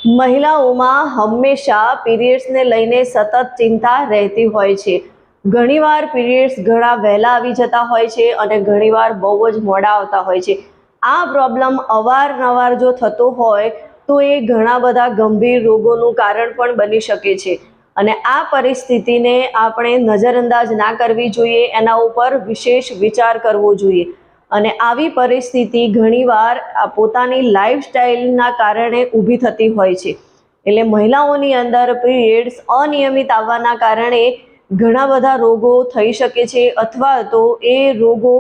મહિલાઓમાં હંમેશા પીરિયડ્સને લઈને સતત ચિંતા રહેતી હોય છે. ઘણીવાર પીરિયડ્સ ઘણા વહેલા આવી જતા હોય છે અને ઘણીવાર બહુ જ મોડા આવતા હોય છે. આ પ્રોબ્લેમ અવારનવાર જો થતો હોય તો એ ઘણા બધા ગંભીર રોગોનું કારણ પણ બની શકે છે અને આ પરિસ્થિતિને આપણે નજરઅંદાજ ના કરવી જોઈએ, એના ઉપર વિશેષ વિચાર કરવો જોઈએ. અને આવી પરિસ્થિતિ ઘણીવાર પોતાની લાઈફસ્ટાઈલના કારણે ઊભી થતી હોય છે. એટલે મહિલાઓની અંદર પીરિયડ્સ અનિયમિત આવવાના કારણે ઘણા બધા રોગો થઈ શકે છે અથવા તો એ રોગો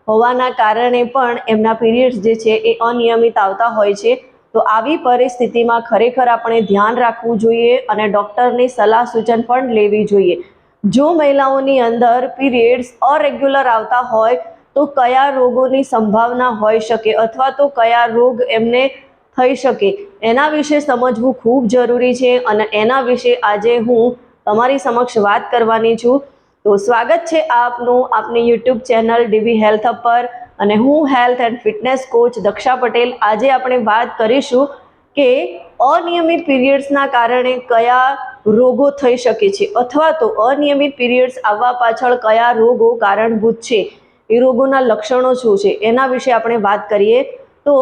હોવાના કારણે પણ એમના પીરિયડ્સ જે છે એ અનિયમિત આવતા હોય છે. તો આવી પરિસ્થિતિમાં ખરેખર આપણે ધ્યાન રાખવું જોઈએ અને ડૉક્ટરની સલાહ સૂચન પણ લેવી જોઈએ. જો મહિલાઓની અંદર પીરિયડ્સ અરેગ્યુલર આવતા હોય તો કયા રોગોની સંભાવના હોઈ શકે અથવા તો કયા રોગ એમને થઈ શકે એના વિશે સમજવું ખૂબ જરૂરી છે અને એના વિશે આજે હું તમારી સમક્ષ વાત કરવાની છું. તો સ્વાગત છે આપનું આપની YouTube channel dB health hub પર અને હું health and fitness coach Daksha Patel. આજે આપણે વાત કરીશું કે અનિયમિત પીરિયડ્સના કારણે કયા રોગો થઈ શકે છે અથવા તો અનિયમિત પીરિયડ્સ આવવા પાછળ કયા રોગો કારણભૂત છે, એ રોગોના લક્ષણો શું છે એના વિશે આપણે વાત કરીએ. તો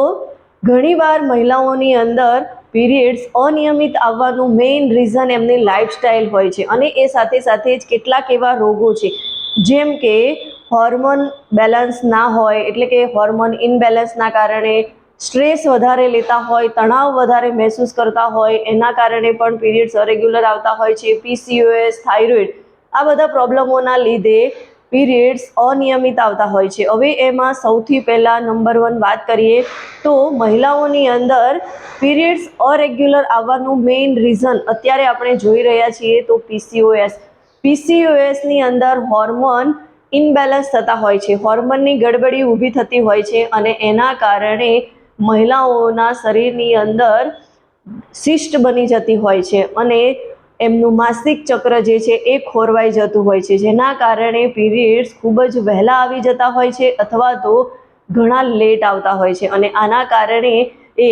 ઘણીવાર મહિલાઓની અંદર પીરિયડ્સ અનિયમિત આવવાનું મેઇન રીઝન એમની લાઈફસ્ટાઈલ હોય છે અને એ સાથે સાથે જ કેટલાક એવા રોગો છે જેમ કે હોર્મોન બેલેન્સ ના હોય, એટલે કે હોર્મોન ઇનબેલેન્સના કારણે, સ્ટ્રેસ વધારે લેતા હોય, તણાવ વધારે મહેસૂસ કરતા હોય એના કારણે પણ પીરિયડ્સ અરેગ્યુલર આવતા હોય છે. PCOS, થાઇરોઇડ, આ બધા પ્રોબ્લેમોના લીધે પીરિયડ્સ અનિયમિત આવતા હોય છે. હવે એમાં સૌથી પહેલાં નંબર 1 વાત કરીએ તો મહિલાઓની અંદર પીરિયડ્સ અરેગ્યુલર આવવાનું મેઇન રીઝન અત્યારે આપણે જોઈ રહ્યા છીએ તો PCOSની અંદર હોર્મોન ઇનબેલેન્સ થતા હોય છે, હોર્મોનની ગડબડી ઊભી થતી હોય છે અને એના કારણે મહિલાઓના શરીરની અંદર શિષ્ટ બની જતી હોય છે અને એમનું માસિક ચક્ર જે છે એ ખોરવાઈ જતું હોય છે, જેના કારણે પીરિયડ્સ ખૂબ જ વહેલા આવી જતા હોય છે અથવા તો ઘણા લેટ આવતા હોય છે અને આના કારણે એ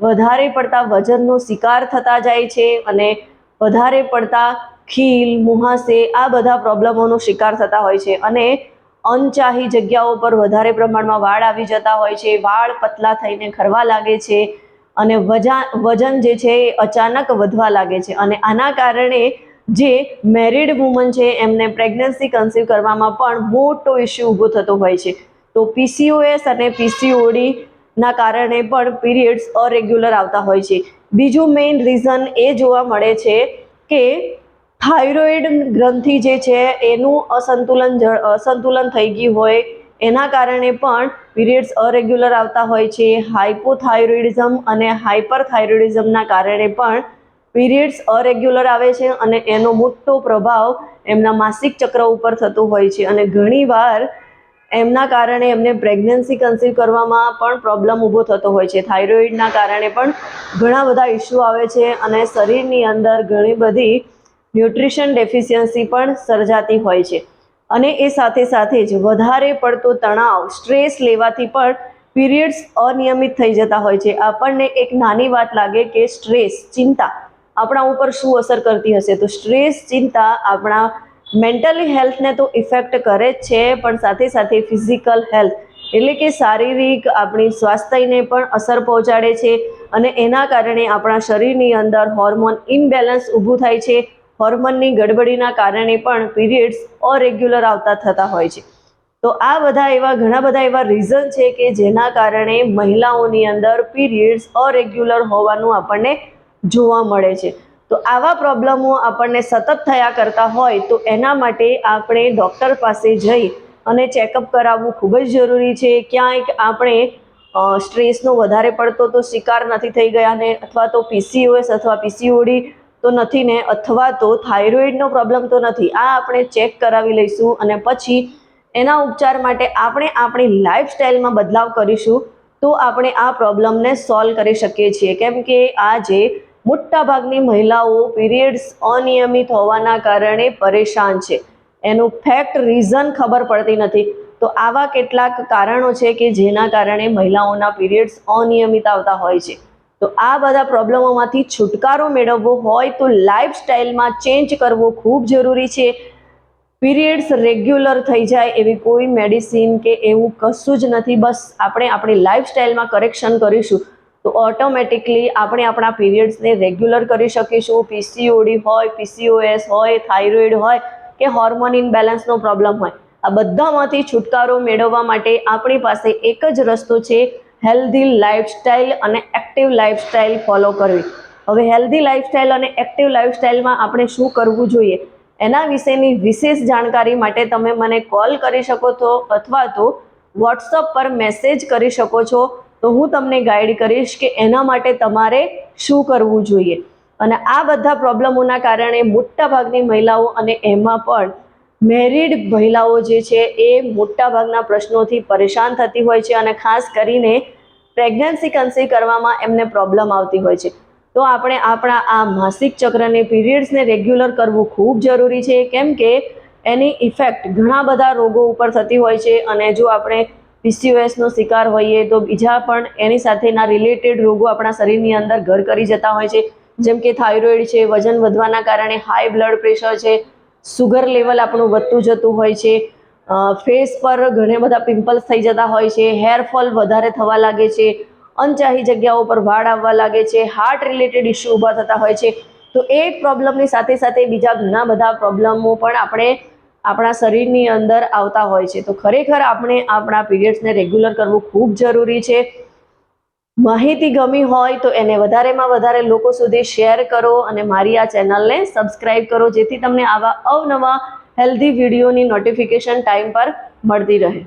વધારે પડતા વજનનો શિકાર થતા જાય છે અને વધારે પડતા ખીલ, મુહાસે આ બધા પ્રોબ્લેમોનો શિકાર થતા હોય છે અને અનચાહી જગ્યાઓ પર વધારે પ્રમાણમાં વાળ આવી જતા હોય છે, વાળ પતલા થઈને ખરવા લાગે છે અને વજન જે છે એ અચાનક વધવા લાગે છે અને આના કારણે જે મેરિડ વુમન છે એમને પ્રેગ્નન્સી કન્સીવ કરવામાં પણ મોટો ઇસ્યુ ઊભો થતો હોય છે. તો PCOS અને PCOD ના કારણે પણ પીરિયડ્સ અરેગ્યુલર આવતા હોય છે. બીજું મેઇન રીઝન એ જોવા મળે છે કે થાઇરોઇડ ગ્રંથિ જે છે એનું અસંતુલન થઈ ગયું હોય એના કારણે પણ પીરિયડ્સ અરેગ્યુલર આવતા હોય છે. હાઇપોથાઇરોઇડિઝમ અને હાઇપરથાઇરોઇડિઝમના કારણે પણ પીરિયડ્સ અરેગ્યુલર આવે છે અને એનો મોટો પ્રભાવ એમના માસિક ચક્ર ઉપર થતો હોય છે અને ઘણીવાર એમના કારણે એમને પ્રેગ્નન્સી કન્સીવ કરવામાં પણ પ્રોબ્લેમ ઊભો થતો હોય છે. થાઇરોઇડના કારણે પણ ઘણા બધા ઇસ્યુ આવે છે અને શરીરની અંદર ઘણી બધી ન્યુટ્રિશન ડેફિશિયન્સી પણ સર્જાતી હોય છે અને એ સાથે સાથે જ વધારે પડતો તણાવ, સ્ટ્રેસ લેવાથી પણ પીરિયડ્સ અનિયમિત થઈ જતા હોય છે. આપણને એક નાની વાત લાગે કે સ્ટ્રેસ, ચિંતા આપણા ઉપર શું અસર કરતી હશે, તો સ્ટ્રેસ, ચિંતા આપણા મેન્ટલી હેલ્થને તો ઇફેક્ટ કરે જ છે પણ સાથે સાથે ફિઝિકલ હેલ્થ એટલે કે શારીરિક આપણી સ્વાસ્થ્યને પણ અસર પહોંચાડે છે અને એના કારણે આપણા શરીરની અંદર હોર્મોન ઇનબેલેન્સ ઊભું થાય છે. હોર્મોનની ગડબડીના કારણે પણ પીરિયડ્સ અરેગ્યુલર આવતા થતા હોય છે. તો આ ઘણા બધા એવા રીઝન છે કે જેના કારણે મહિલાઓની અંદર પીરિયડ્સ અરેગ્યુલર હોવાનું આપણને જોવા મળે છે. તો આવા પ્રોબ્લેમો આપણને સતત થયા કરતા હોય તો એના માટે આપણે ડૉક્ટર પાસે જઈ અને ચેકઅપ કરાવવું ખૂબ જ જરૂરી છે. ક્યાંય આપણે સ્ટ્રેસનો વધારે પડતો તો શિકાર નથી થઈ ગયા ને, અથવા તો PCOS અથવા PCOD તો નથી ને, અથવા તો થાઇરોઇડનો પ્રોબ્લેમ તો નથી. આ આપણે ચેક કરાવી લઈશું અને પછી એના ઉપચાર માટે આપણે આપણી લાઈફસ્ટાઈલમાં બદલાવ કરીશું તો આપણે આ પ્રોબ્લેમને સોલ્વ કરી શકીએ છીએ. કેમ કે આજે મોટાભાગની મહિલાઓ પીરિયડ્સ અનિયમિત હોવાના કારણે પરેશાન છે, એનું ફેક્ટ રીઝન ખબર પડતી નથી. તો આવા કેટલાક કારણો છે કે જેના કારણે મહિલાઓના પીરિયડ્સ અનિયમિત આવતા હોય છે. તો આ બધા પ્રોબ્લેમોમાંથી છુટકારો મેળવવો હોય તો લાઈફસ્ટાઈલમાં ચેન્જ કરવો ખૂબ જરૂરી છે. પીરિયડ્સ રેગ્યુલર થઈ જાય એવી કોઈ મેડિસિન કે એવું કશું જ નથી. બસ આપણે આપણી લાઈફસ્ટાઈલમાં કરેક્શન કરીશું તો ઓટોમેટિકલી આપણે આપણા પીરિયડ્સને રેગ્યુલર કરી શકીશું. પીસીઓડી હોય, પીસીઓએસ હોય, થાઇરોઇડ હોય કે હોર્મોન ઇનબેલેન્સનો પ્રોબ્લેમ હોય, આ બધામાંથી છુટકારો મેળવવા માટે આપણી પાસે એક જ રસ્તો છે, હેલ્ધી લાઈફસ્ટાઈલ અને એક્ટિવ લાઈફસ્ટાઈલ ફોલો કરવી. હવે હેલ્ધી લાઈફસ્ટાઈલ અને એક્ટિવ લાઈફસ્ટાઈલમાં આપણે શું કરવું જોઈએ એના વિશેની વિશેષ જાણકારી માટે તમે મને કોલ કરી શકો છો અથવા તો વોટ્સઅપ પર મેસેજ કરી શકો છો. તો હું તમને ગાઈડ કરીશ કે એના માટે તમારે શું કરવું જોઈએ. અને આ બધા પ્રોબ્લેમોના કારણે મોટાભાગની મહિલાઓ અને એમાં પણ મેરિડ મહિલાઓ જે છે એ મોટાભાગના પ્રશ્નોથી પરેશાન થતી હોય છે અને ખાસ કરીને પ્રેગ્નન્સી કન્સીવ કરવામાં એમને પ્રોબ્લેમ આવતી હોય છે. તો આપણે આપણા આ માસિક ચક્રને, પીરિયડ્સને રેગ્યુલર કરવું ખૂબ જરૂરી છે, કેમ કે એની ઇફેક્ટ ઘણા બધા રોગો ઉપર થતી હોય છે. અને જો આપણે પીસીઓએસનો શિકાર હોઈએ તો બીજા પણ એની સાથેના રિલેટેડ રોગો આપણા શરીરની અંદર ઘર કરી જતા હોય છે, જેમ કે થાઇરોઇડ છે, વજન વધવાના કારણે હાઈ બ્લડ પ્રેશર છે, સુગર લેવલ આપણું વધતું જતું હોય છે, ફેસ પર ઘણા બધા પિમ્પલ્સ થઈ જતા હોય છે, હેરફોલ વધારે થવા લાગે છે, અનચાહી જગ્યાઓ પર વાળ આવવા લાગે છે, હાર્ટ રિલેટેડ ઇસ્યુ ઊભા થતા હોય છે. તો એક પ્રોબ્લેમની સાથે સાથે બીજા ઘણા બધા પ્રોબ્લેમો પણ આપણે આપણા શરીરની અંદર આવતા હોય છે. તો ખરેખર આપણે આપણા પીરિયડ્સને રેગ્યુલર કરવું ખૂબ જરૂરી છે. માહિતી ગમી હોય તો એને વધારેમાં વધારે લોકો સુધી શેર કરો અને મારી આ ચેનલને સબસ્ક્રાઈબ કરો, જેથી તમને આવા અવનવા હેલ્ધી વિડીયોની નોટિફિકેશન ટાઈમ પર મળતી રહે.